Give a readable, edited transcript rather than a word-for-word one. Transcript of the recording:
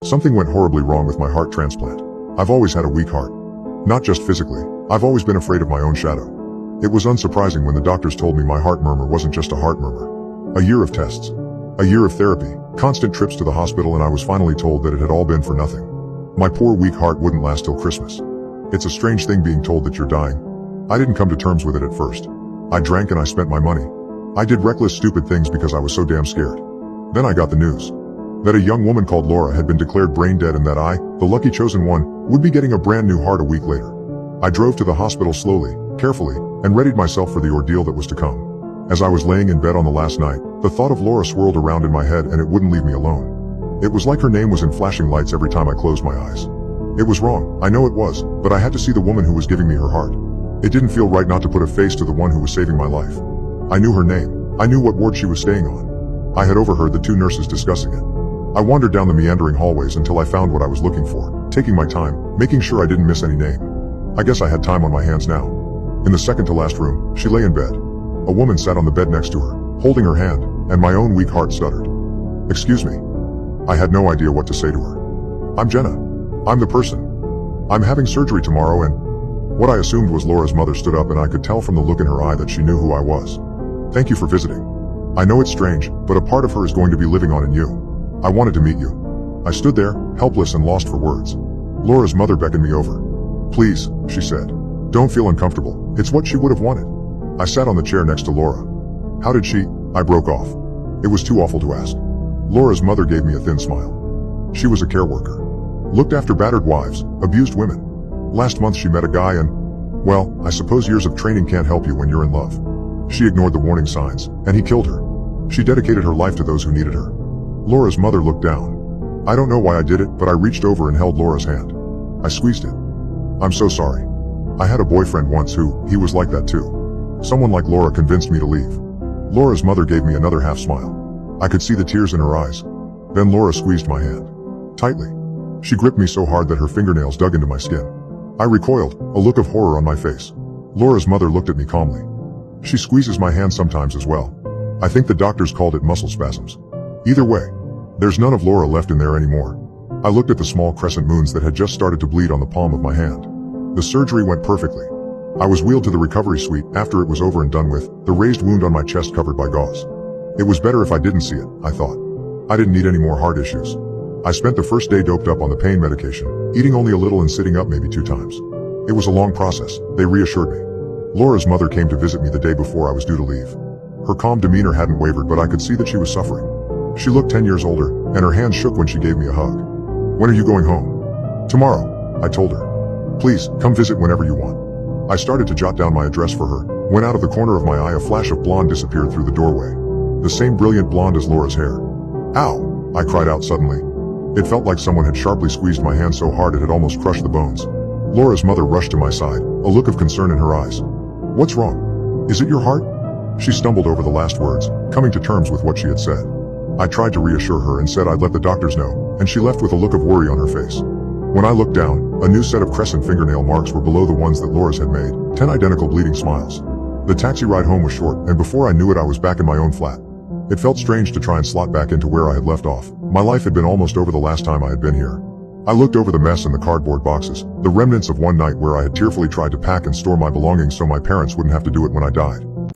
Something went horribly wrong with my heart transplant. I've always had a weak heart. Not just physically, I've always been afraid of my own shadow. It was unsurprising when the doctors told me my heart murmur wasn't just a heart murmur. A year of tests. A year of therapy, constant trips to the hospital, and I was finally told that it had all been for nothing. My poor weak heart wouldn't last till Christmas. It's a strange thing being told that you're dying. I didn't come to terms with it at first. I drank and I spent my money. I did reckless, stupid things because I was so damn scared. Then I got the news that a young woman called Laura had been declared brain dead and that I, the lucky chosen one, would be getting a brand new heart a week later. I drove to the hospital slowly, carefully, and readied myself for the ordeal that was to come. As I was laying in bed on the last night, the thought of Laura swirled around in my head and it wouldn't leave me alone. It was like her name was in flashing lights every time I closed my eyes. It was wrong, I know it was, but I had to see the woman who was giving me her heart. It didn't feel right not to put a face to the one who was saving my life. I knew her name. I knew what ward she was staying on. I had overheard the two nurses discussing it. I wandered down the meandering hallways until I found what I was looking for, taking my time, making sure I didn't miss any name. I guess I had time on my hands now. In the second to last room, she lay in bed. A woman sat on the bed next to her, holding her hand, and my own weak heart stuttered. "Excuse me." I had no idea what to say to her. "I'm Jenna. I'm the person. I'm having surgery tomorrow," and what I assumed was Laura's mother stood up, and I could tell from the look in her eye that she knew who I was. "Thank you for visiting. I know it's strange, but a part of her is going to be living on in you. I wanted to meet you." I stood there, helpless and lost for words. Laura's mother beckoned me over. "Please," she said. "Don't feel uncomfortable. It's what she would have wanted." I sat on the chair next to Laura. "How did she?" I broke off. It was too awful to ask. Laura's mother gave me a thin smile. She was a care worker. Looked after battered wives, abused women. Last month she met a guy and, well, I suppose years of training can't help you when you're in love. She ignored the warning signs, and he killed her. She dedicated her life to those who needed her. Laura's mother looked down. I don't know why I did it, but I reached over and held Laura's hand. I squeezed it. "I'm so sorry. I had a boyfriend once he was like that too. Someone like Laura convinced me to leave." Laura's mother gave me another half smile. I could see the tears in her eyes. Then Laura squeezed my hand. Tightly. She gripped me so hard that her fingernails dug into my skin. I recoiled, a look of horror on my face. Laura's mother looked at me calmly. "She squeezes my hand sometimes as well. I think the doctors called it muscle spasms. Either way, there's none of Laura left in there anymore." I looked at the small crescent wounds that had just started to bleed on the palm of my hand. The surgery went perfectly. I was wheeled to the recovery suite after it was over and done with, the raised wound on my chest covered by gauze. It was better if I didn't see it, I thought. I didn't need any more heart issues. I spent the first day doped up on the pain medication, eating only a little and sitting up maybe 2 times. It was a long process, they reassured me. Laura's mother came to visit me the day before I was due to leave. Her calm demeanor hadn't wavered, but I could see that she was suffering. She looked 10 years older, and her hands shook when she gave me a hug. "When are you going home?" "Tomorrow," I told her. "Please, come visit whenever you want." I started to jot down my address for her, when out of the corner of my eye a flash of blonde disappeared through the doorway. The same brilliant blonde as Laura's hair. "Ow!" I cried out suddenly. It felt like someone had sharply squeezed my hand so hard it had almost crushed the bones. Laura's mother rushed to my side, a look of concern in her eyes. "What's wrong? Is it your heart?" She stumbled over the last words, coming to terms with what she had said. I tried to reassure her and said I'd let the doctors know, and she left with a look of worry on her face. When I looked down, a new set of crescent fingernail marks were below the ones that Laura's had made, 10 identical bleeding smiles. The taxi ride home was short, and before I knew it I was back in my own flat. It felt strange to try and slot back into where I had left off. My life had been almost over the last time I had been here. I looked over the mess in the cardboard boxes, the remnants of one night where I had tearfully tried to pack and store my belongings so my parents wouldn't have to do it when I died.